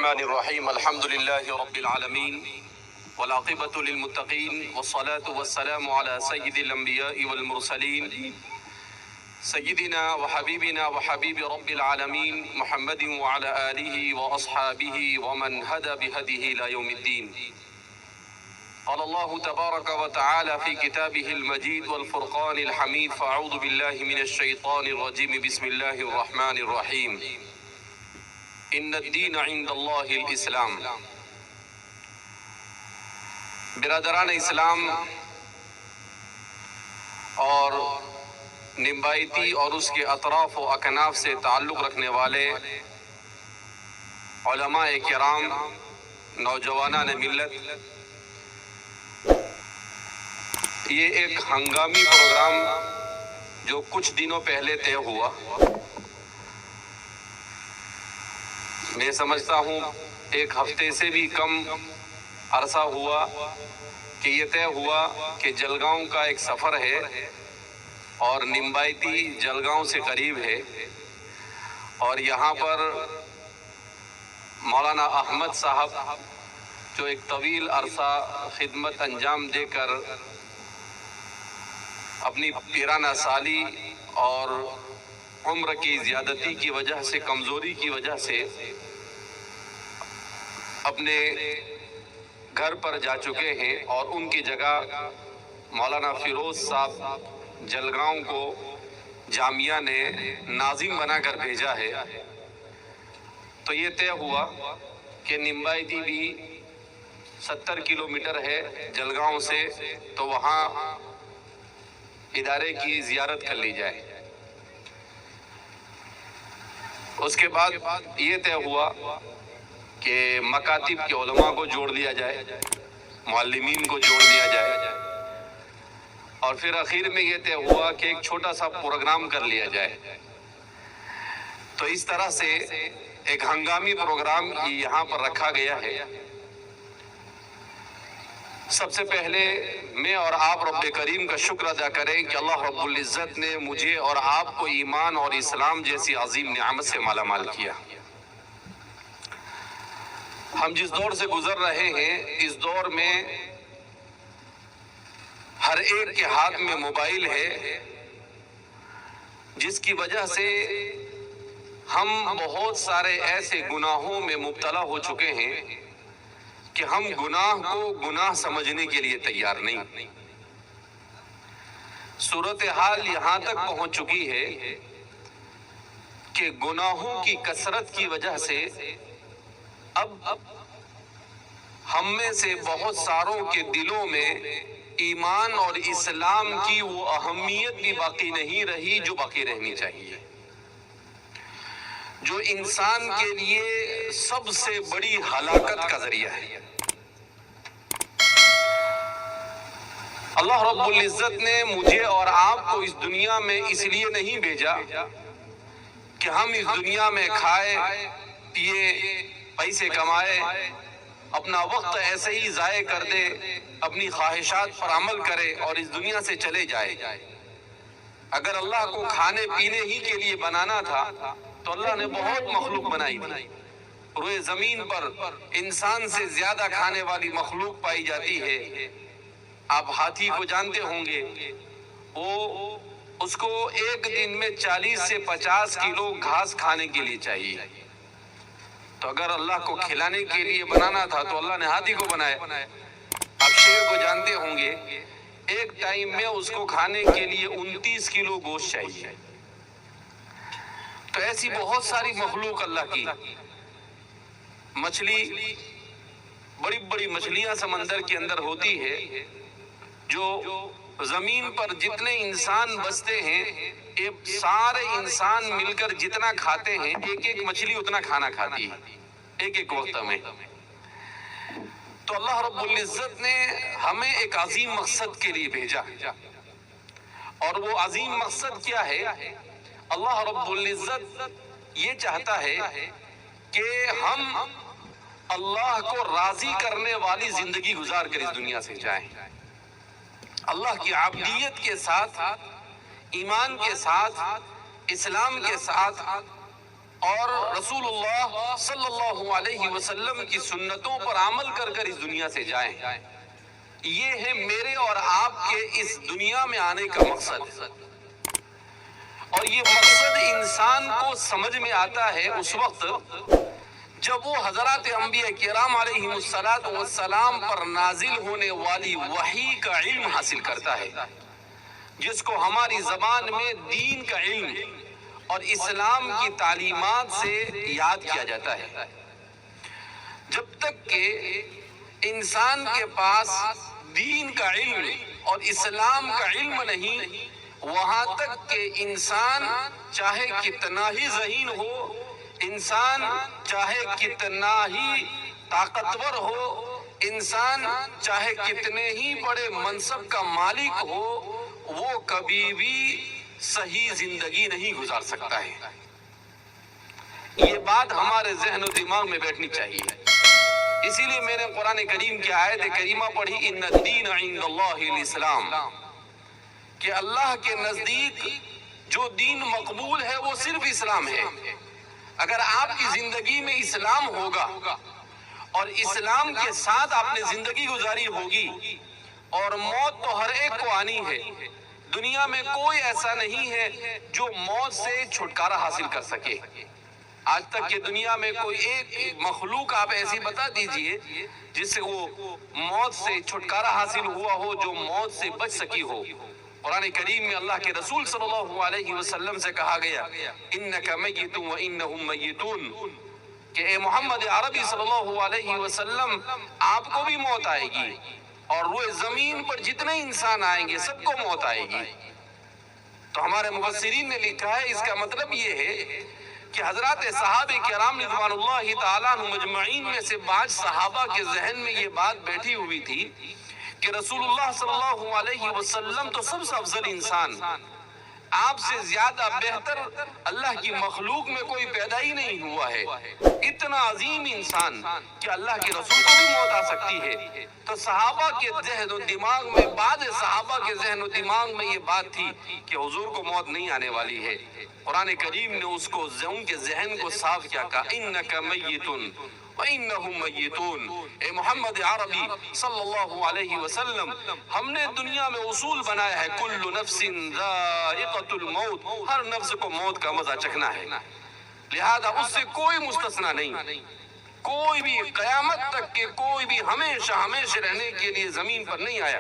الرحمن الرحيم الحمد لله رب العالمين والعاقبة للمتقين والصلاة والسلام على سيد الأنبياء والمرسلين سيدنا وحبيبنا وحبيب رب العالمين محمد وعلى آله وأصحابه ومن هدى بهديه إلى يوم الدين. قال الله تبارك وتعالى في كتابه المجيد والفرقان الحميد فأعوذ بالله من الشيطان الرجيم بسم الله الرحمن الرحيم ان الدین عند اللہ الاسلام. برادران اسلام اور نمبائیتی اور اس کے اطراف و اکناف سے تعلق رکھنے والے علماء کرام، نوجوانان ملت، یہ ایک ہنگامی پروگرام جو کچھ دنوں پہلے طے ہوا، میں سمجھتا ہوں ایک ہفتے سے بھی کم عرصہ ہوا کہ یہ طے ہوا کہ جلگاؤں کا ایک سفر ہے اور نمبائیتی جلگاؤں سے قریب ہے، اور یہاں پر مولانا احمد صاحب جو ایک طویل عرصہ خدمت انجام دے کر اپنی پیرانہ سالی اور عمر کی زیادتی کی وجہ سے، کمزوری کی وجہ سے اپنے گھر پر جا چکے ہیں، اور ان کی جگہ مولانا فیروز صاحب جلگاؤں کو جامعہ نے ناظم بنا کر بھیجا ہے. تو یہ طے ہوا کہ نمبائیتی بھی 70 کلومیٹر ہے جلگاؤں سے، تو وہاں ادارے کی زیارت کر لی جائے. اس کے بعد یہ طے ہوا کہ مکاتب کے علماء کو جوڑ لیا جائے، معلمین کو جوڑ لیا جائے، اور پھر اخیر میں یہ طے ہوا کہ ایک چھوٹا سا پروگرام کر لیا جائے. تو اس طرح سے ایک ہنگامی پروگرام یہاں پر رکھا گیا ہے. سب سے پہلے میں اور آپ رب کریم کا شکر ادا کریں کہ اللہ رب العزت نے مجھے اور آپ کو ایمان اور اسلام جیسی عظیم نعمت سے مالا مال کیا. ہم جس دور سے گزر رہے ہیں، اس دور میں ہر ایک کے ہاتھ میں موبائل ہے، جس کی وجہ سے ہم بہت سارے ایسے گناہوں میں مبتلا ہو چکے ہیں کہ ہم گناہ کو گناہ سمجھنے کے لیے تیار نہیں. صورتحال یہاں تک پہنچ چکی ہے کہ گناہوں کی کثرت کی وجہ سے اب ہم میں سے بہت ساروں کے دلوں میں ایمان اور اسلام کی وہ اہمیت بھی باقی نہیں رہی جو باقی رہنی چاہیے، جو انسان کے لیے سب سے بڑی ہلاکت کا ذریعہ ہے. اللہ رب العزت نے مجھے اور آپ کو اس دنیا میں اس لیے نہیں بھیجا کہ ہم اس دنیا میں کھائے پیے، پیسے کمائے، اپنا وقت ایسے ہی ضائع کر دے، اپنی خواہشات پر عمل کرے اور اس دنیا سے چلے جائے. اگر اللہ کو کھانے پینے ہی کے لیے بنانا تھا تو اللہ نے بہت مخلوق بنائی تھی. روئے زمین پر انسان سے زیادہ کھانے والی مخلوق پائی جاتی ہے. آپ ہاتھی کو جانتے ہوں گے، وہ اس کو ایک دن میں 40 سے 50 کلو گھاس کھانے کے لیے چاہیے. تو اگر اللہ کو کھلانے کے لیے بنانا تھا تو اللہ نے ہاتھی کو بنایا. آپ شیر کو جانتے ہوں گے، ایک ٹائم میں اس کو کھانے کے لیے 29 کلو گوشت چاہیے. تو ایسی بہت ساری مخلوق اللہ کی، مچھلی، بڑی بڑی مچھلیاں سمندر کے اندر ہوتی ہے، جو زمین پر جتنے انسان بستے ہیں، ایک سارے انسان مل کر جتنا کھاتے ہیں، ایک ایک مچھلی اتنا کھانا کھاتی ہے ایک ایک وقت میں. تو اللہ رب العزت نے ہمیں ایک عظیم مقصد کے لیے بھیجا، اور وہ عظیم مقصد کیا ہے؟ اللہ رب العزت یہ چاہتا ہے کہ ہم اللہ کو راضی کرنے والی زندگی گزار کر اس دنیا سے جائیں، اللہ کی عبدیت کے ساتھ، ایمان کے ساتھ، اسلام کے ساتھ، اور رسول اللہ صلی اللہ علیہ وسلم کی سنتوں پر عمل کر کر اس دنیا سے جائیں۔ یہ ہے میرے اور آپ کے اس دنیا میں آنے کا مقصد، اور یہ مقصد انسان کو سمجھ میں آتا ہے اس وقت جب وہ حضرات انبیاء کرام علیہ السلام پر نازل ہونے والی وحی کا علم حاصل کرتا ہے، جس کو ہماری زبان میں دین کا علم اور اسلام کی تعلیمات سے یاد کیا جاتا ہے۔ جب تک کہ انسان کے پاس دین کا علم اور اسلام کا علم نہیں، وہاں تک کہ انسان چاہے کتنا ہی ذہین ہو، انسان چاہے کتنا ہی طاقتور ہو، انسان چاہے کتنے ہی بڑے منصب کا مالک ہو، وہ کبھی بھی صحیح زندگی نہیں گزار سکتا ہے۔ یہ بات ہمارے ذہن و دماغ میں بیٹھنی چاہیے۔ اسی لیے میں نے قرآن کریم کی آیت کریمہ پڑھی، ان الدین عند اللہ الاسلام، کہ اللہ کے نزدیک جو دین مقبول ہے وہ صرف اسلام ہے۔ اگر آپ کی زندگی میں اسلام ہوگا اور اسلام کے ساتھ آپ نے زندگی گزاری ہوگی، اور موت تو ہر ایک کو آنی ہے، دنیا میں کوئی ایسا نہیں ہے جو موت سے چھٹکارا حاصل کر سکے۔ آج تک کہ دنیا میں کوئی ایک مخلوق آپ ایسی بتا دیجئے جس سے وہ موت سے چھٹکارا حاصل ہوا ہو، جو موت سے بچ سکی ہو۔ قرآن کریم میں اللہ کے رسول صلی اللہ علیہ وسلم سے کہا گیا، انک میت و انہم میتون، کہ اے محمد عربی صلی اللہ علیہ وسلم، آپ کو بھی موت آئے گی، اور روئے زمین پر جتنے انسان آئیں گے سب کو موت آئے گی۔ تو ہمارے مفسرین نے لکھا ہے، اس کا مطلب یہ ہے کہ حضرات صحابہ کرام رضوان اللہ تعالیٰ عنہ مجمعین میں سے بعض صحابہ کے ذہن میں یہ بات بیٹھی ہوئی تھی کہ رسول اللہ صلی اللہ علیہ وسلم تو سب سے افضل انسان، آپ سے زیادہ بہتر اللہ کی مخلوق میں کوئی پیدا ہی نہیں ہوا ہے، اتنا عظیم انسان کہ اللہ کے رسول کو بھی موت آ سکتی ہے۔ تو صحابہ کے ذہن و دماغ میں، بعض صحابہ کے ذہن و دماغ میں یہ بات تھی کہ حضور کو موت نہیں آنے والی ہے۔ قرآن کریم نے اس کو، ان کے ذہن کو صاف کیا، کہا انک میت وَإِنَّهُمْ مَيِّتُونَ۔ اے محمد عربی صلی اللہ علیہ وسلم، ہم نے دنیا میں اصول بنایا ہے، کل نفس ذائقۃ الموت، ہر نفس کو موت کا مزہ چکھنا ہے، لہذا اس سے کوئی مستثنا نہیں۔ کوئی بھی قیامت تک کے کوئی بھی ہمیشہ رہنے کے لیے زمین پر نہیں آیا۔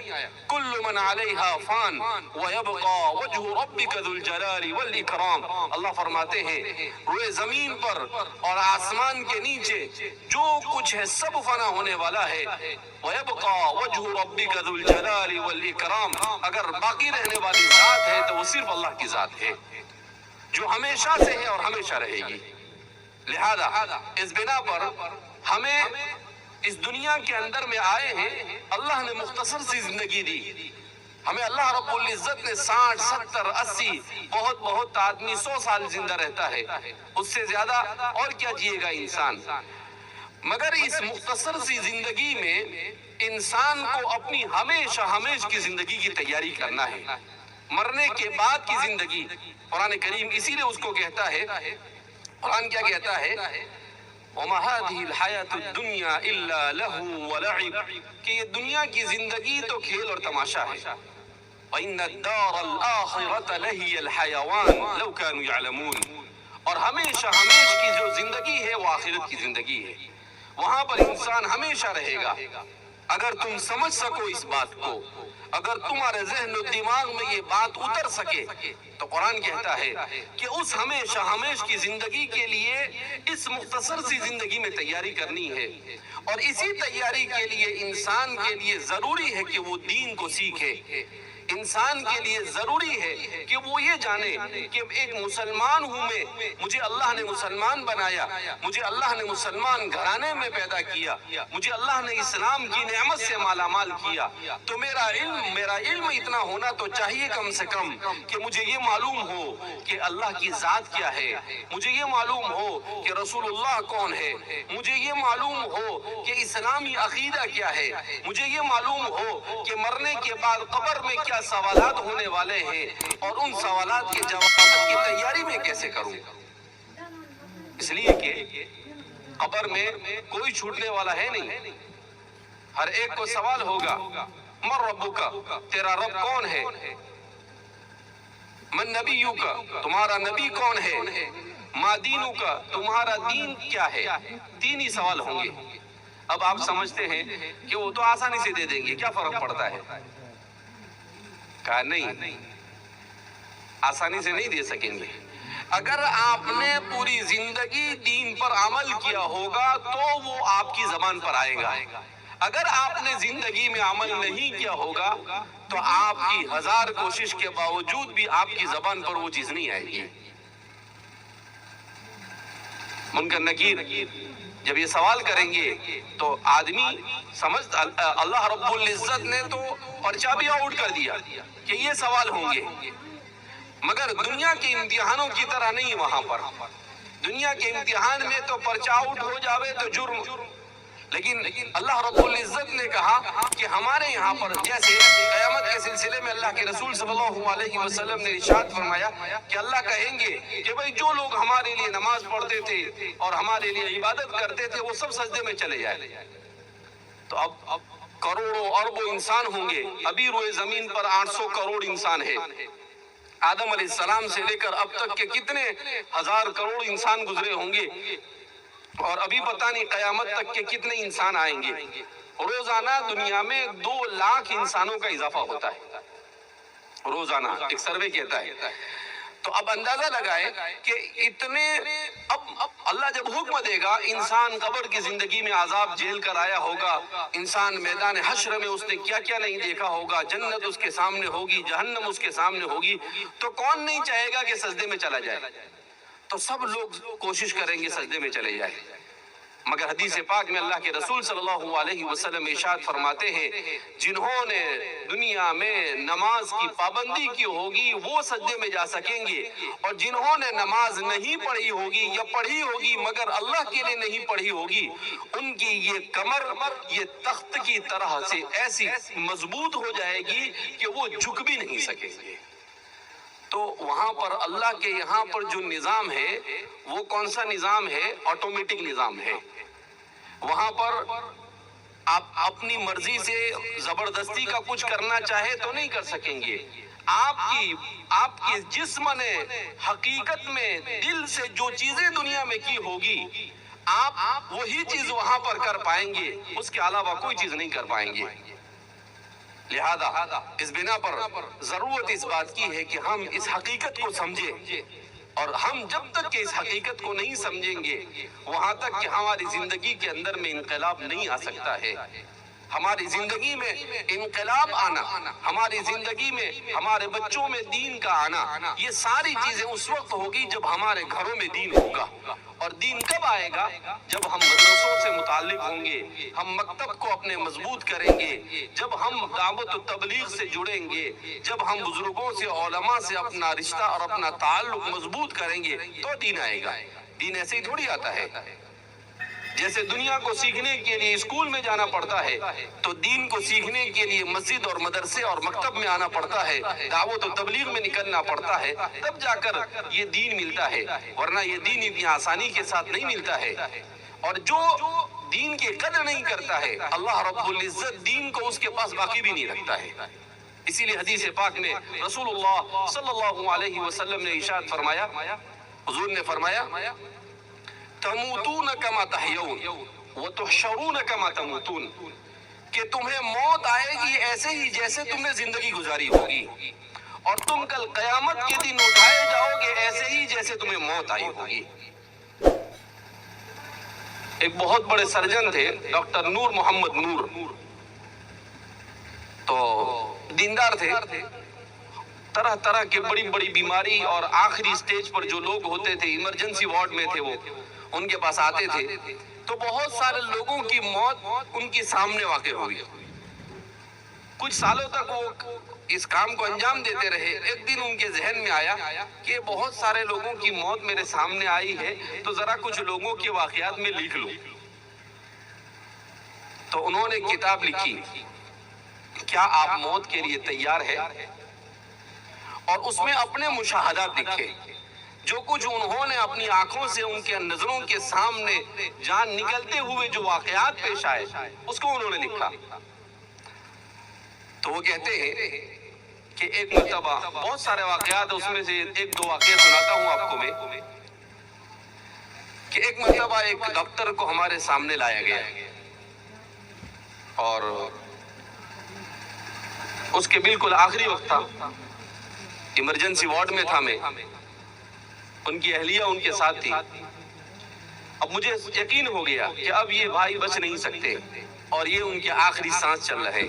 کل من علیہا فان ویبقى وجہ ربک ذو الجلال والاکرام۔ اللہ فرماتے ہیں روئے زمین پر اور آسمان کے نیچے جو کچھ ہے سب فنا ہونے والا ہے۔ ویبقى وجہ ربک ذو الجلال والاکرام، اگر باقی رہنے والی ذات ہے تو وہ صرف اللہ کی ذات ہے جو ہمیشہ سے ہے اور ہمیشہ رہے گی۔ لہذا اس بنا پر ہمیں اس دنیا کے اندر میں آئے ہیں، اللہ نے مختصر سی زندگی دی ہمیں۔ اللہ رب العزت نے 60 70 80 بہت آدمی 100 سال زندہ رہتا ہے، اس سے زیادہ اور کیا جیے گا انسان۔ مگر اس مختصر سی زندگی میں انسان کو اپنی ہمیشہ کی زندگی کی تیاری کرنا ہے، مرنے کے بعد کی زندگی۔ قرآن کریم اسی لیے اس کو کہتا ہے، قرآن کیا کہتا ہے، وَمَا هَذِهِ الْحَيَاةُ الدُّنْيَا إِلَّا لَهُ وَلَعِبٌ، کہ یہ دنیا کی زندگی تو کھیل اور تماشا ہے۔ وَإِنَّ الدَّارَ الْآخِرَةَ لَهِيَ الْحَيَوَانُ لَوْ كَانُوا يَعْلَمُونَ، اور ہمیشہ کی جو زندگی ہے وہ آخرت کی زندگی ہے، وہاں پر انسان ہمیشہ رہے گا۔ اگر تم سمجھ سکو اس بات کو، اگر تمہارے ذہن و دماغ میں یہ بات اتر سکے، تو قرآن کہتا ہے کہ اس ہمیشہ کی زندگی کے لیے اس مختصر سی زندگی میں تیاری کرنی ہے، اور اسی تیاری کے لیے انسان کے لیے ضروری ہے کہ وہ دین کو سیکھے۔ انسان کے لیے ضروری ہے کہ وہ یہ جانے کہ ایک مسلمان ہوں میں، مجھے اللہ نے مسلمان بنایا، مجھے اللہ نے مسلمان گھرانے میں پیدا کیا، مجھے اللہ نے اسلام کی نعمت سے مالا مال کیا، تو میرا علم اتنا ہونا تو چاہیے کم سے کم کہ مجھے یہ معلوم ہو کہ اللہ کی ذات کیا ہے، مجھے یہ معلوم ہو کہ رسول اللہ کون ہے، مجھے یہ معلوم ہو کہ اسلامی عقیدہ کیا ہے، مجھے یہ معلوم ہو کہ مرنے کے بعد قبر میں کیا سوالات ہونے والے ہیں، اور ان سوالات کے جوابات کی تیاری میں کیسے کروں۔ اس لیے کہ قبر میں کوئی چھوٹنے والا ہے نہیں. ہر ایک کو سوال ہوگا من ربک، تیرا رب کون ہے؟ من نبیک، تمہارا نبی کون ہے؟ ما دینک، تمہارا دین کیا ہے؟ تین ہی سوال ہوں گے. اب آپ سمجھتے ہیں کہ وہ تو آسانی سے دے دیں گے، کیا فرق پڑتا ہے؟ کہا نہیں، آسانی سے نہیں دے سکیں گے. اگر آپ نے پوری زندگی دین پر عمل کیا ہوگا تو وہ آپ کی زبان پر آئے گا. اگر آپ نے زندگی میں عمل نہیں کیا ہوگا تو آپ کی 1000 کوشش کے باوجود بھی آپ کی زبان پر وہ چیز نہیں آئے گی. منکر نکیر جب یہ سوال کریں گے تو آدمی اللہ رب العزت نے تو پرچہ بھی آؤٹ کر دیا کہ یہ سوال ہوں گے، مگر دنیا کے امتحانوں کی طرح نہیں. وہاں پر دنیا کے امتحان میں تو پرچہ آؤٹ ہو جاوے تو جرم، لیکن اللہ رب العزت نے کہا کہ ہمارے یہاں پر جیسے قیامت کے سلسلے میں اللہ کے رسول صلی اللہ علیہ وسلم نے ارشاد فرمایا کہ اللہ کہیں گے کہ بھئی جو لوگ ہمارے لیے نماز پڑھتے تھے اور ہمارے لیے عبادت کرتے تھے وہ سب سجدے میں چلے جائے. تو اب کروڑوں اربوں انسان ہوں گے. ابھی روئے زمین پر 800 کروڑ انسان ہے. آدم علیہ السلام سے لے کر اب تک کے کتنے 1000 کروڑ انسان گزرے ہوں گے، اور ابھی پتہ نہیں قیامت تک کے کتنے انسان آئیں گے. روزانہ دنیا میں 2 لاکھ انسانوں کا اضافہ ہوتا ہے روزانہ، ایک سروے کہتا ہے. تو اب اندازہ لگائیں کہ اتنے اب اللہ جب حکم دے گا، انسان قبر کی زندگی میں عذاب جھیل کر آیا ہوگا، انسان میدان حشر میں اس نے کیا کیا نہیں دیکھا ہوگا، جنت اس کے سامنے ہوگی، جہنم اس کے سامنے ہوگی، تو کون نہیں چاہے گا کہ سجدے میں چلا جائے؟ تو سب لوگ کوشش کریں گے سجدے میں چلے جائیں. مگر حدیث پاک میں اللہ کے رسول صلی اللہ علیہ وسلم ارشاد فرماتے ہیں جنہوں نے دنیا میں نماز کی پابندی کی ہوگی وہ سجدے میں جا سکیں گے، اور جنہوں نے نماز نہیں پڑھی ہوگی یا پڑھی ہوگی مگر اللہ کے لیے نہیں پڑھی ہوگی، ان کی یہ کمر یہ تخت کی طرح سے ایسی مضبوط ہو جائے گی کہ وہ جھک بھی نہیں سکیں گے. تو وہاں پر اللہ کے یہاں پر جو نظام ہے وہ کون سا نظام ہے؟ آٹومیٹک نظام ہے. وہاں پر آپ اپنی مرضی سے زبردستی کا کچھ کرنا چاہے تو نہیں کر سکیں گے. آپ کے جسم نے حقیقت میں دل سے جو چیزیں دنیا میں کی ہوگی آپ وہی چیز وہاں پر کر پائیں گے، اس کے علاوہ کوئی چیز نہیں کر پائیں گے. لہذا اس بنا پر ضرورت اس بات کی ہے کہ ہم اس حقیقت کو سمجھیں، اور ہم جب تک کہ اس حقیقت کو نہیں سمجھیں گے وہاں تک کہ ہماری زندگی کے اندر میں انقلاب نہیں آ سکتا ہے. ہماری زندگی میں انقلاب آنا، ہماری زندگی میں ہمارے بچوں میں دین کا آنا، یہ ساری چیزیں اس وقت ہوگی جب ہمارے گھروں میں دین ہوگا. اور دین کب آئے گا؟ جب ہم مدرسوں سے متعلق ہوں گے، ہم مکتب کو اپنے مضبوط کریں گے، جب ہم دعوت و تبلیغ سے جڑیں گے، جب ہم بزرگوں سے علماء سے اپنا رشتہ اور اپنا تعلق مضبوط کریں گے تو دین آئے گا. دین ایسے ہی تھوڑی آتا ہے. جیسے دنیا کو سیکھنے کے لیے اسکول میں جانا پڑتا ہے تو دین کو سیکھنے کے لیے مسجد اور مدرسے اور مکتب میں آنا پڑتا ہے، دعوت و تبلیغ میں نکلنا پڑتا ہے، تب جا کر یہ دین ملتا ہے، ورنہ یہ دین اتنی آسانی کے ساتھ نہیں ملتا ہے. اور جو دین کی قدر نہیں کرتا ہے اللہ رب العزت دین کو اس کے پاس باقی بھی نہیں رکھتا ہے. اسی لیے حدیث پاک میں رسول اللہ صلی اللہ علیہ وسلم نے ارشاد فرمایا، حضور نے فرمایا تموتون کما تحیون وتحشرون کما تموتون، کہ تمہیں موت آئے گی ایسے ہی جیسے تم نے زندگی گزاری ہوگی، اور تم کل قیامت کے دن اٹھائے جاؤ گے ایسے ہی جیسے تمہیں موت آئی ہوگی. ایک بہت بڑے سرجن تھے ڈاکٹر نور محمد نور، تو دیندار تھے، طرح طرح کے بڑی بڑی بیماری اور آخری سٹیج پر جو لوگ ہوتے تھے ایمرجنسی وارڈ میں تھے وہ ان کے پاس آتے تھے تو بہت سارے لوگوں کی موت ان کے سامنے واقع ہوئی. کچھ سالوں تک وہ اس کام کو انجام دیتے رہے. ایک دن ان کے ذہن میں آیا کہ بہت سارے لوگوں کی موت میرے سامنے آئی ہے تو ذرا کچھ لوگوں کے واقعات میں لکھ لوں. تو انہوں نے کتاب لکھی کیا آپ موت کے لیے تیار ہے، اور اس میں اپنے مشاہدات لکھے جو کچھ انہوں نے اپنی آنکھوں سے ان کے نظروں کے سامنے جان نکلتے ہوئے جو واقعات پیش آئے اس کو انہوں نے لکھا. تو وہ کہتے ہیں کہ ایک مرتبہ، بہت سارے واقعات اس میں سے ایک دو واقعے سناتا ہوں آپ کو میں، کہ ایک مرتبہ ایک ڈاکٹر کو ہمارے سامنے لایا گیا اور اس کے بالکل آخری وقت تھا، ایمرجنسی وارڈ میں تھا میں، ان کی اہلیہ ان کے ساتھ تھی. اب مجھے یقین ہو گیا کہ اب یہ بھائی بچ نہیں سکتے اور یہ ان کے آخری سانس چل رہے.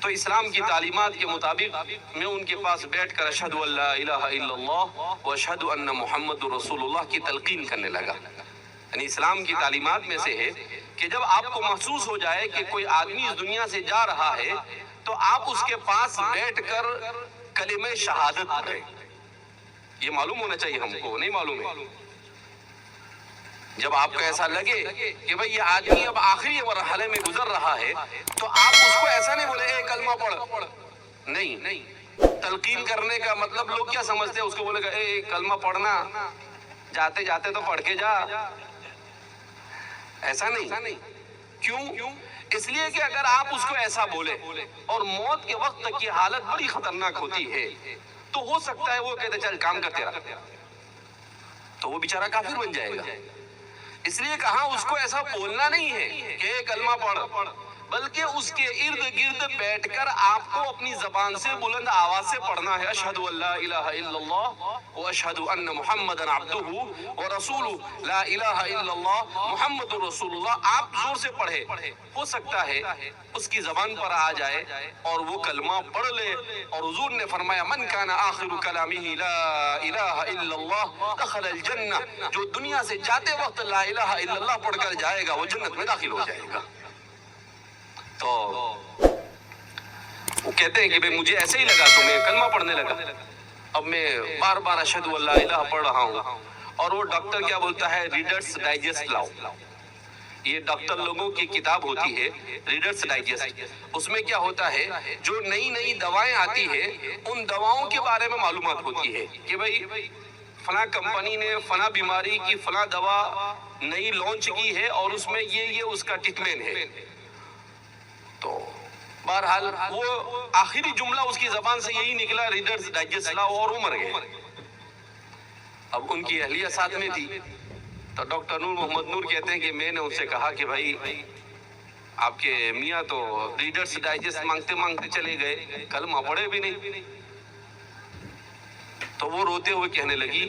تو اسلام کی تعلیمات کے مطابق میں ان کے پاس بیٹھ کر اشہد ان لا الہ الا اللہ و اشہد ان محمد رسول اللہ کی تلقین کرنے لگا. یعنی اسلام کی تعلیمات میں سے ہے کہ جب آپ کو محسوس ہو جائے کہ کوئی آدمی اس دنیا سے جا رہا ہے تو آپ اس کے پاس بیٹھ کر کلمہ شہادت پڑھیں. یہ معلوم ہونا چاہیے ہم کو، نہیں معلوم ہے. جب آپ کو ایسا لگے کہ بھئی یہ آدمی اب آخری مرحلے میں گزر رہا ہے تو آپ اس کو ایسا نہیں بولے اے کلمہ پڑھ. نہیں، تلقین کرنے کا مطلب لوگ کیا سمجھتے ہیں، اس کو بولے گا اے کلمہ پڑھنا، جاتے جاتے تو پڑھ کے جا. ایسا نہیں. کیوں؟ اس لیے کہ اگر آپ اس کو ایسا بولے اور موت کے وقت تک کی حالت بڑی خطرناک ہوتی ہے تو ہو سکتا ہے وہ کہتے چل کام کرتے رہا، تو وہ بیچارہ کافر بن جائے گا. اس لیے کہا اس کو ایسا بولنا نہیں ہے کہ کلمہ پڑھ، بلکہ اس کے ارد گرد بیٹھ کر آپ کو اپنی زبان سے بلند آواز سے پڑھنا ہے اشہد ان لا الہ الا اللہ و اشہد ان محمدا عبدہ و رسولہ، لا الہ الا اللہ محمد رسول اللہ. آپ زور سے پڑھے، ہو سکتا ہے اس کی زبان پر آ جائے اور وہ کلمہ پڑھ لے. اور حضور نے فرمایا من کان آخر کلامہ لا الہ الا اللہ دخل الجنہ، جو دنیا سے جاتے وقت لا الہ الا اللہ پڑھ کر جائے گا وہ جنت میں داخل ہو جائے گا. تو وہ کہتے ہیں کہ بھئی مجھے ایسے ہی لگا تو میں کلمہ پڑھنے لگا. اب میں بار بار اشہد ان لا الہ پڑھ رہا ہوں اور وہ ڈاکٹر کیا بولتا ہے ریڈرز ڈائجسٹ لاؤ. یہ ڈاکٹر لوگوں کی کتاب ہوتی ہے ریڈرز ڈائجسٹ. اس میں کیا ہوتا ہے جو نئی دوائیں آتی ہے ان دواؤں کے بارے میں معلومات ہوتی ہے کہ بھئی فلاں کمپنی نے فلاں بیماری کی فلاں دوا نئی لانچ کی ہے اور اس میں یہ اس کا ٹریٹمنٹ ہے. تو بہرحال وہ آخری جملہ اس کی زبان سے یہی نکلا ریڈرز ڈائجسٹ لاؤ اور وہ مر گئے. اب ان کی اہلیہ ساتھ میں تھی تو ڈاکٹر نور محمد نور کہتے ہیں کہ میں نے ان سے کہا کہ بھائی آپ کے میاں تو ریڈرز ڈائجسٹ مانگتے مانگتے چلے گئے، کلمہ پڑھے بھی نہیں. تو وہ روتے ہوئے کہنے لگی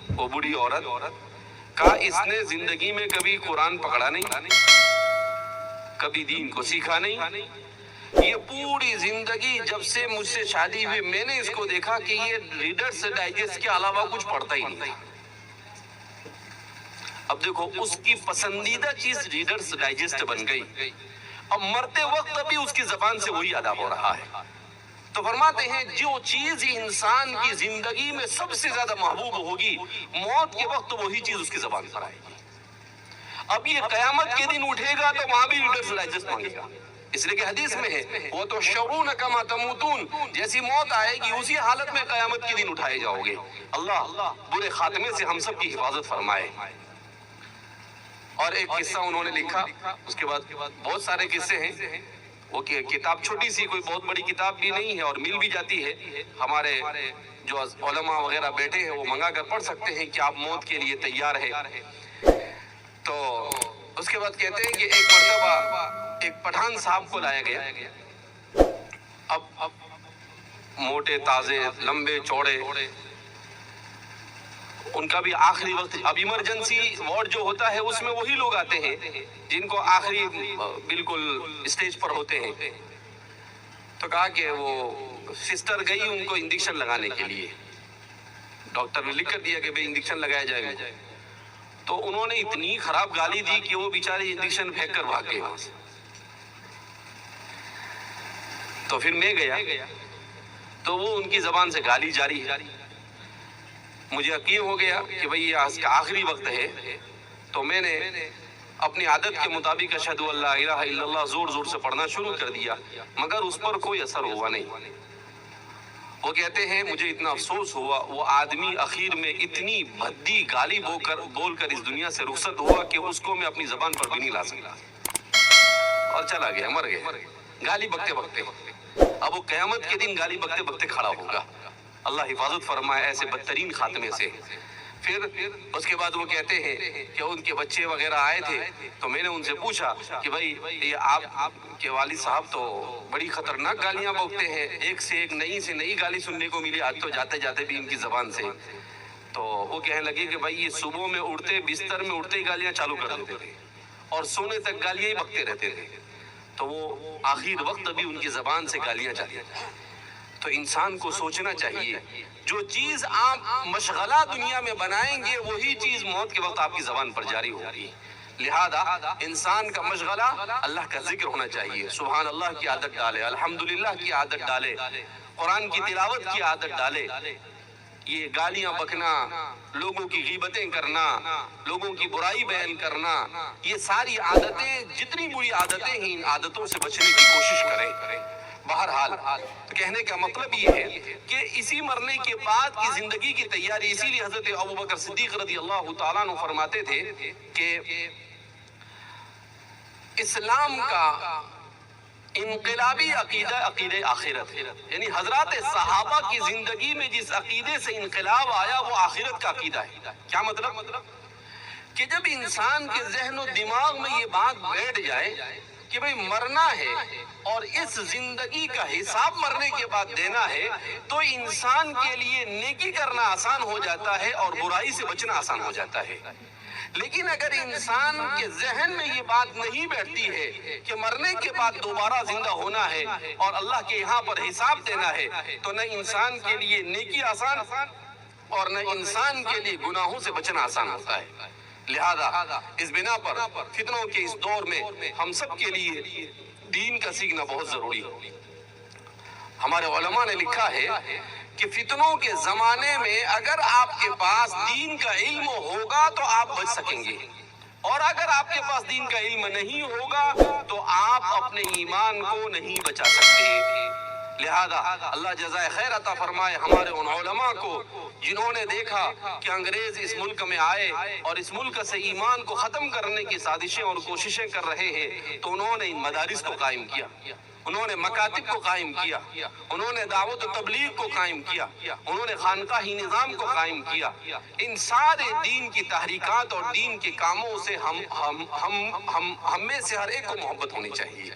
وہ بوڑھی عورت، کہا اس نے زندگی میں کبھی قرآن پکڑا نہیں، کبھی دین کو سیکھا نہیں. یہ پوری زندگی جب سے مجھ سے شادی ہوئی میں نے اس کو دیکھا کہ یہ ریڈرز ڈائجسٹ کے علاوہ کچھ پڑھتا ہی نہیں. اب دیکھو اس کی پسندیدہ چیز ریڈرز ڈائجسٹ بن گئی، اب مرتے وقت بھی اس کی زبان سے وہی ادا ہو رہا ہے. تو فرماتے ہیں جو چیز انسان کی زندگی میں سب سے زیادہ محبوب ہوگی موت کے وقت وہی چیز اس کی زبان پر آئے گی. اب یہ قیامت کے دن اٹھے گا تو وہاں بھی ریڈرز ڈائجسٹ مانگے گا، اس لیے کہ حدیث میں ہے وَتُحْشَرُونَ كَمَا تَمُوتُونَ، جیسی موت آئے گی اسی حالت میں قیامت کے دن اٹھائے جاؤ گے. اللہ برے خاتمے سے ہم سب کی حفاظت فرمائے. اور ایک قصہ انہوں نے لکھا، اس کے بعد بہت سارے قصے ہیں. وہ کتاب چھوٹی سی، کوئی بہت بڑی کتاب بھی نہیں ہے اور مل بھی جاتی ہے. ہمارے جو علماء وغیرہ بیٹھے ہیں وہ منگا کر پڑھ سکتے ہیں کہ آپ موت کے لیے تیار ہے. تو اس کے بعد کہتے ہیں کہ ایک مرتبہ ایک پٹھان صاحب کو لایا گیا. اب موٹے تازے لمبے چوڑے، ان کا بھی آخری وقت. اب ایمرجنسی وارڈ جو ہوتا ہے اس میں وہی لوگ آتے ہیں جن کو آخری بالکل اسٹیج پر ہوتے ہیں. تو کہا کہ وہ سسٹر گئی ان کو انجیکشن لگانے کے لیے، ڈاکٹر نے لکھ کر دیا کہ بھئی انجیکشن لگایا جائے گا. تو انہوں نے اتنی خراب گالی دی کہ وہ بیچارے انجیکشن پھینک کر بھاگ گئے وہاں سے. تو پھر میں گیا تو وہ ان کی زبان سے گالی جاری ہے. مجھے یقین ہو گیا کہ بھئی یہ آج کا آخری وقت ہے. تو میں نے اپنی عادت کے مطابق اشہد ان لا الہ الا اللہ زور زور سے پڑھنا شروع کر دیا، مگر اس پر کوئی اثر ہوا نہیں. وہ کہتے ہیں مجھے اتنا افسوس ہوا، وہ آدمی اخیر میں اتنی بھدی گالی بول کر اس دنیا سے رخصت ہوا کہ اس کو میں اپنی زبان پر بھی نہیں لا سکتا، اور چلا گیا، مر گیا گالی بکتے بکتے۔ اب وہ قیامت کے دن گالی بکتے بکتے کھڑا ہوگا، اللہ حفاظت فرمائے ایسے بدترین خاتمے سے۔ پھر اس کے بعد وہ کہتے ہیں کہ ان کے بچے وغیرہ آئے تھے تو میں نے ان سے پوچھا کہ بھائی یہ آپ کے والد صاحب تو بڑی خطرناک گالیاں بکتے ہیں، ایک سے ایک نئی سے نئی گالی سننے کو ملی آج تو جاتے جاتے بھی ان کی زبان سے۔ تو وہ کہنے لگے کہ بھائی یہ صبح میں اٹھتے بستر میں اٹھتے ہی گالیاں چالو کر دیتے تھے اور سونے تک گالیاں ہی بکتے رہتے تھے، تو وہ آخر وقت بھی ان کی زبان سے گالیاں جاتی۔ تو انسان کو سوچنا چاہیے جو چیز آپ مشغلہ دنیا میں بنائیں گے وہی چیز موت کے وقت آپ کی زبان پر جاری ہوگی۔ لہذا انسان کا مشغلہ اللہ کا ذکر ہونا چاہیے، سبحان اللہ کی عادت ڈالے، الحمدللہ کی عادت ڈالے، قرآن کی تلاوت کی عادت ڈالے۔ یہ گالیاں بکنا، لوگوں کی غیبتیں کرنا، لوگوں کی برائی بیان کرنا، یہ ساری عادتیں جتنی بری عادتیں ہیں ان عادتوں سے بچنے کی کوشش کریں۔ بہرحال کہنے کا مطلب یہ ہے کہ اسی مرنے کے بعد کی زندگی کی تیاری، اسی لیے حضرت ابوبکر صدیق رضی اللہ تعالیٰ عنہ فرماتے تھے کہ اسلام کا انقلابی عقیدہ عقیدہ آخرت ہے، یعنی حضرات صحابہ کی زندگی میں جس عقیدے سے انقلاب آیا وہ آخرت کا عقیدہ ہے۔ کیا مطلب؟ کہ جب انسان کے ذہن و دماغ میں یہ بات بیٹھ جائے کہ بھئی مرنا ہے اور اس زندگی کا حساب مرنے کے بعد دینا ہے، تو انسان کے لیے نیکی کرنا آسان ہو جاتا ہے اور برائی سے بچنا آسان ہو جاتا ہے۔ لیکن اگر انسان کے ذہن میں یہ بات نہیں بیٹھتی ہے کہ مرنے کے بعد دوبارہ زندہ ہونا ہے اور اللہ کے یہاں پر حساب دینا ہے، تو نہ انسان کے لیے نیکی آسان اور نہ انسان کے لیے گناہوں سے بچنا آسان ہوتا ہے۔ لہذا اس بنا پر فتنوں کے اس دور میں ہم سب کے لیے دین کا سیکھنا بہت ضروری ہے۔ ہمارے علماء نے لکھا ہے کہ فتنوں کے زمانے میں اگر آپ کے پاس دین کا علم ہوگا تو آپ بچ سکیں گے، اور اگر آپ کے پاس دین کا علم نہیں ہوگا تو آپ اپنے ایمان کو نہیں بچا سکتے۔ لہذا اللہ جزائے خیر عطا فرمائے ہمارے ان علماء کو جنہوں نے دیکھا کہ انگریز اس ملک میں آئے اور اس ملک سے ایمان کو ختم کرنے کی سازشیں اور کوششیں کر رہے ہیں، تو انہوں نے ان مدارس کو قائم کیا، انہوں نے مکاتب کو قائم کیا، انہوں نے دعوت و تبلیغ کو قائم کیا، انہوں نے خانقاہی نظام کو قائم کیا۔ ان سارے دین کی تحریکات اور دین کے کاموں سے ہم میں سے ہر ایک کو محبت ہونی چاہیے۔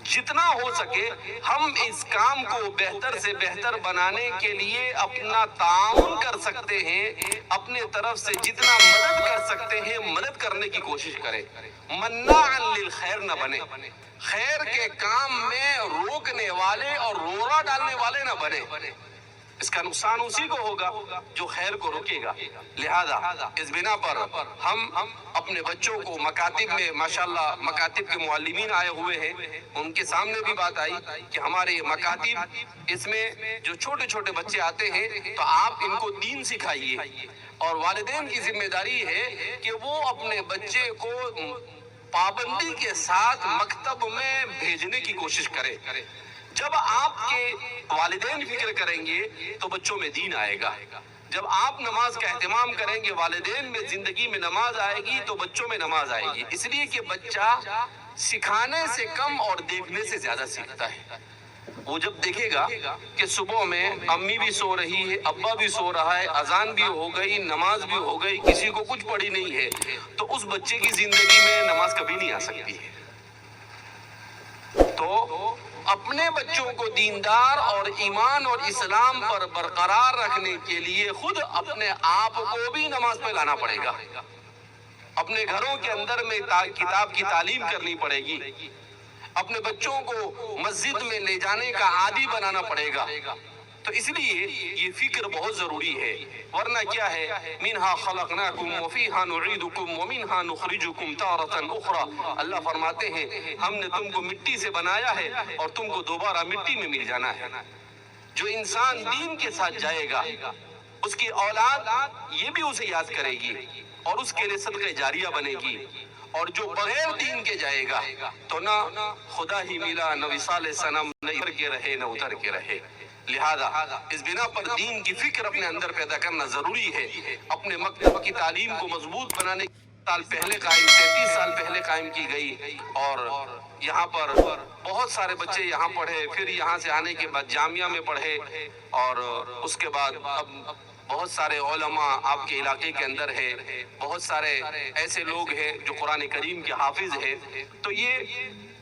جتنا ہو سکے ہم اس کام کو بہتر سے بہتر بنانے کے لیے اپنا تعاون کر سکتے ہیں، اپنے طرف سے جتنا مدد کر سکتے ہیں مدد کرنے کی کوشش کریں۔ مناعا للخیر نہ بنے، خیر کے کام میں روکنے والے اور روڑا ڈالنے والے نہ بنے، اس کا نقصان اسی کو ہوگا جو خیر کو روکے گا۔ لہذا اس بنا پر ہم اپنے بچوں کو مکاتب میں، ماشاءاللہ مکاتب کے معلمین آئے ہوئے ہیں، ان کے سامنے بھی بات آئی کہ ہمارے یہ مکاتب، اس میں جو چھوٹے چھوٹے بچے آتے ہیں تو آپ ان کو دین سکھائیے، اور والدین کی ذمہ داری ہے کہ وہ اپنے بچے کو پابندی کے ساتھ مکتب میں بھیجنے کی کوشش کرے۔ جب آپ کے والدین فکر کریں گے تو بچوں میں دین آئے گا، جب آپ نماز کا اہتمام کریں گے، والدین میں زندگی میں نماز آئے گی تو بچوں میں نماز آئے گی، اس لیے کہ بچہ سکھانے سے کم اور دیکھنے سے زیادہ سیکھتا ہے۔ وہ جب دیکھے گا کہ صبح میں امی بھی سو رہی ہے، ابا بھی سو رہا ہے، اذان بھی ہو گئی، نماز بھی ہو گئی، کسی کو کچھ پڑھی نہیں ہے، تو اس بچے کی زندگی میں نماز کبھی نہیں آ سکتی ہے۔ تو اپنے بچوں کو دیندار اور ایمان اور اسلام پر برقرار رکھنے کے لیے خود اپنے آپ کو بھی نماز پہ لانا پڑے گا، اپنے گھروں کے اندر میں کتاب کی تعلیم کرنی پڑے گی، اپنے بچوں کو مسجد میں لے جانے کا عادی بنانا پڑے گا۔ تو اس لیے یہ فکر بہت ضروری ہے، ورنہ کیا ہے، منہا خلقناکم وفیہا نعیدکم ومنہا نخرجکم تارۃ اخری، اللہ فرماتے ہیں ہم نے تم کو مٹی سے بنایا ہے اور تم کو دوبارہ مٹی میں مل جانا ہے۔ جو انسان دین کے ساتھ جائے گا اس کی اولاد یہ بھی اسے یاد کرے گی اور اس کے لیے صدقہ جاریہ بنے گی، اور جو بغیر دین کے جائے گا تو نہ خدا ہی ملا، نہ وصال صنم، نہ ادھر کے رہے نہ ادھر کے رہے۔ لہذا اس بنا پر دین کی فکر اپنے اندر پیدا کرنا ضروری ہے. اپنے مکتب کی تعلیم کو مضبوط بنانے 37 سال پہلے قائم کی گئی اور یہاں پر بہت سارے بچے یہاں پڑھے، پھر یہاں سے آنے کے بعد جامعہ میں پڑھے اور اس کے بعد اب بہت سارے علماء آپ کے علاقے کے اندر ہے، بہت سارے ایسے لوگ ہیں جو قرآن کریم کے حافظ ہیں. تو یہ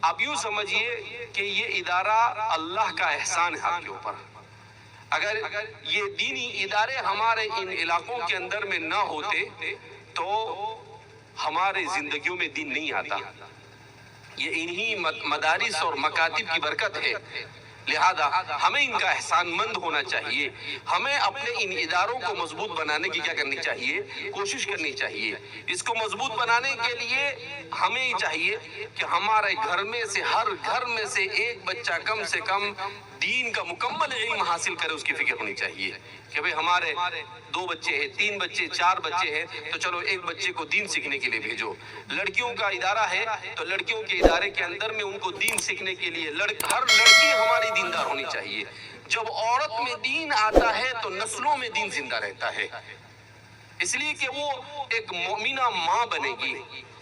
آپ یوں سمجھیے کہ یہ ادارہ اللہ کا احسان ہے آپ کے اوپر. اگر یہ دینی ادارے ہمارے ان علاقوں کے اندر میں نہ ہوتے تو ہمارے زندگیوں میں دین نہیں آتا. یہ انہی مدارس اور مکاتب کی برکت ہے. لہذا ہمیں ان کا احسان مند ہونا چاہیے. ہمیں اپنے ان اداروں کو مضبوط بنانے کی کیا کرنی چاہیے؟ کوشش کرنی چاہیے. اس کو مضبوط بنانے کے لیے ہمیں چاہیے کہ ہمارے گھر میں سے ہر گھر میں سے ایک بچہ کم سے کم دین کا مکمل علم حاصل کرے. اس کی فکر ہونی چاہیے کہ بھئی ہمارے 2 بچے ہیں، 3 بچے، 4 بچے ہیں تو چلو ایک بچے کو دین سیکھنے کے لیے بھیجو. لڑکیوں کا ادارہ ہے تو لڑکیوں کے ادارے کے اندر میں ان کو دین سیکھنے کے لیے ہر لڑکی ہماری دیندار ہونی چاہیے. جب عورت میں دین آتا ہے تو نسلوں میں دین زندہ رہتا ہے. اس لیے کہ وہ ایک مومنہ ماں بنے گی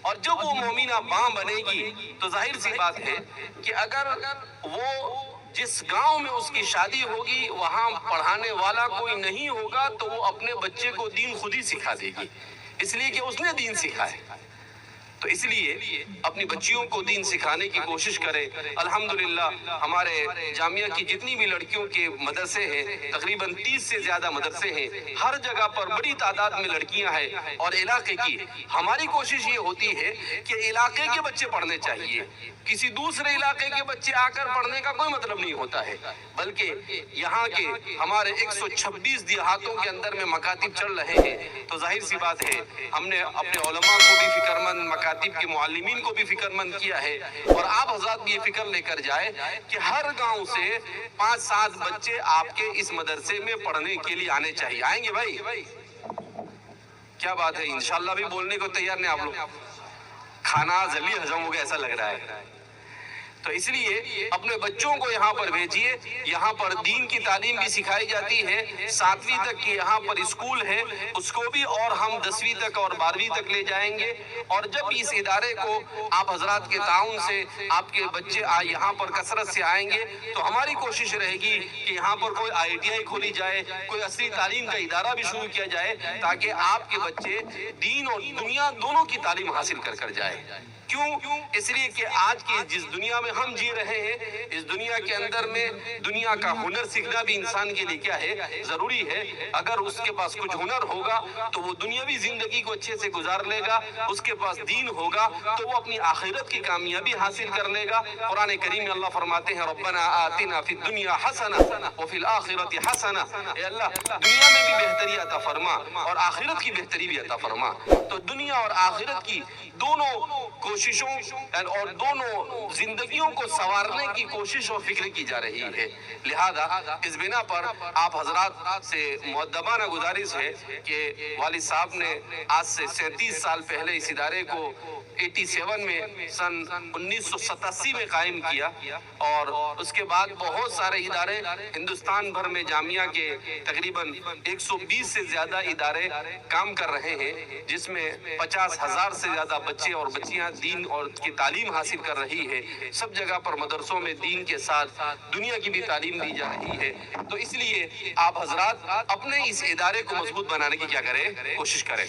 اور جب وہ مومنہ ماں بنے گی تو ظاہر سی بات ہے کہ اگر وہ جس گاؤں میں اس کی شادی ہوگی وہاں پڑھانے والا کوئی نہیں ہوگا تو وہ اپنے بچے کو دین خود ہی سکھا دے گی، اس لیے کہ اس نے دین سکھا ہے. تو اس لیے اپنی بچیوں کو دین سکھانے کی کوشش کرے. الحمدللہ ہمارے جامعہ کی جتنی بھی لڑکیوں کے مدرسے ہیں، تقریباً 30 سے زیادہ مدرسے ہیں، ہر جگہ پر بڑی تعداد میں لڑکیاں ہیں. اور علاقے کی ہماری کوشش یہ ہوتی ہے کہ علاقے کے بچے پڑھنے چاہیے. کسی دوسرے علاقے کے بچے آ کر پڑھنے کا کوئی مطلب نہیں ہوتا ہے، بلکہ یہاں کے ہمارے 126 دیہاتوں کے اندر میں مکاتب چل رہے ہیں. تو ظاہر سی بات ہے ہم نے اپنے علماء کو بھی فکر مند، مکاتب کے معلمین کو بھی فکر مند کیا ہے. اور آپ حضرات بھی یہ فکر لے کر جائے کہ ہر گاؤں سے 5-7 بچے آپ کے اس مدرسے میں پڑھنے کے لیے آنے چاہیے. آئیں گے بھائی؟ کیا بات ہے، انشاءاللہ بھی بولنے کو تیار نہیں آپ لوگ. کھانا جلدی ہضم ہو گیا ایسا لگ رہا ہے. تو اس لیے اپنے بچوں کو یہاں پر بھیجیے. یہاں پر دین کی تعلیم بھی سکھائی جاتی ہے. 7ویں تک کی یہاں پر اسکول ہے، اس کو بھی اور ہم 10ویں تک اور 12ویں تک لے جائیں گے. اور جب اس ادارے کو آپ حضرات کے تعاون سے آپ کے بچے یہاں پر کثرت سے آئیں گے تو ہماری کوشش رہے گی کہ یہاں پر کوئی ITI کھولی جائے، کوئی عصری تعلیم کا ادارہ بھی شروع کیا جائے تاکہ آپ کے بچے دین اور دنیا دونوں کی تعلیم حاصل کر جائے. کیوں؟ اس لیے کہ آج کی جس دنیا میں ہم جی رہے ہیں، اس دنیا کے اندر میں دنیا کا ہنر سیکھنا بھی انسان کے لیے کیا ہے؟ ضروری ہے. اگر اس کے پاس کچھ ہنر ہوگا تو وہ دنیاوی زندگی کو اچھے سے گزار لے گا. اس کے پاس دین ہوگا تو وہ اپنی آخرت کی کامیابی حاصل کر لے گا. قرآن کریم میں اللہ فرماتے ہیں ربنا آتنا فی الدنیا حسنہ وفی الآخرۃ حسنہ. اے اللہ دنیا میں بھی بہتری عطا فرما اور آخرت کی بہتری بھی عطا فرما. تو دنیا اور آخرت کی دونوں کوششوں اور دونوں زندگیوں کو سنوارنے کی کوشش اور فکر کی جا رہی ہے. لہذا اس بنا پر آپ حضرات سے مؤدبانہ گزارش ہے کہ والد صاحب نے آج سے 37 سال پہلے اس ادارے کو 87 میں سن 1987 میں قائم کیا اور اس کے بعد بہت سارے ادارے ہندوستان بھر میں جامعہ کے تقریباً 120 سے زیادہ ادارے کام کر رہے ہیں، جس میں 50,000 سے زیادہ بچے اور بچیاں دین اور کی تعلیم حاصل کر رہی ہے. سب جگہ پر مدرسوں میں دین کے ساتھ دنیا کی بھی تعلیم دی جا رہی ہے. تو اس لیے آپ حضرات اپنے اس ادارے کو مضبوط بنانے کی کیا کریں؟ کوشش کریں.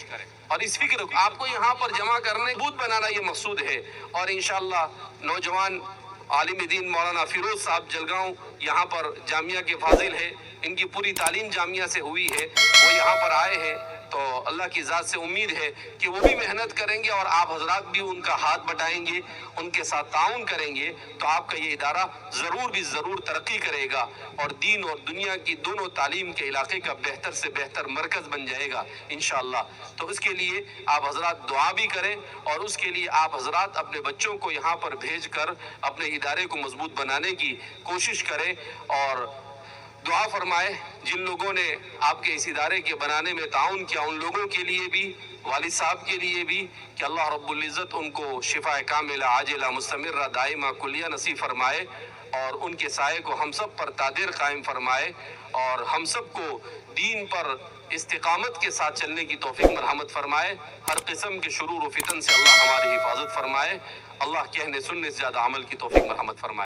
اور اس فکر آپ کو یہاں پر جمع کرنے مضبوط بنانا یہ مقصود ہے. اور انشاءاللہ نوجوان عالم دین مولانا فیروز صاحب جلگاؤں یہاں پر جامعہ کے فاضل ہے، ان کی پوری تعلیم جامعہ سے ہوئی ہے، وہ یہاں پر آئے ہیں. تو اللہ کی ذات سے امید ہے کہ وہ بھی محنت کریں گے اور آپ حضرات بھی ان کا ہاتھ بٹائیں گے، ان کے ساتھ تعاون کریں گے تو آپ کا یہ ادارہ ضرور ترقی کرے گا اور دین اور دنیا کی دونوں تعلیم کے علاقے کا بہتر سے بہتر مرکز بن جائے گا انشاءاللہ. تو اس کے لیے آپ حضرات دعا بھی کریں اور اس کے لیے آپ حضرات اپنے بچوں کو یہاں پر بھیج کر اپنے ادارے کو مضبوط بنانے کی کوشش کریں اور دعا فرمائے. جن لوگوں نے آپ کے اس ادارے کے بنانے میں تعاون کیا ان لوگوں کے لیے بھی، والد صاحب کے لیے بھی، کہ اللہ رب العزت ان کو شفا کاملہ عاجلہ مستمرہ دائمہ کلیہ نصیب فرمائے. اور ان کے سائے کو ہم سب پر تادیر قائم فرمائے، اور ہم سب کو دین پر استقامت کے ساتھ چلنے کی توفیق مرحمت فرمائے، ہر قسم کے شرور و فتن سے اللہ ہماری حفاظت فرمائے، اللہ کہنے سننے سے زیادہ عمل کی توفیق مرحمت فرمائے۔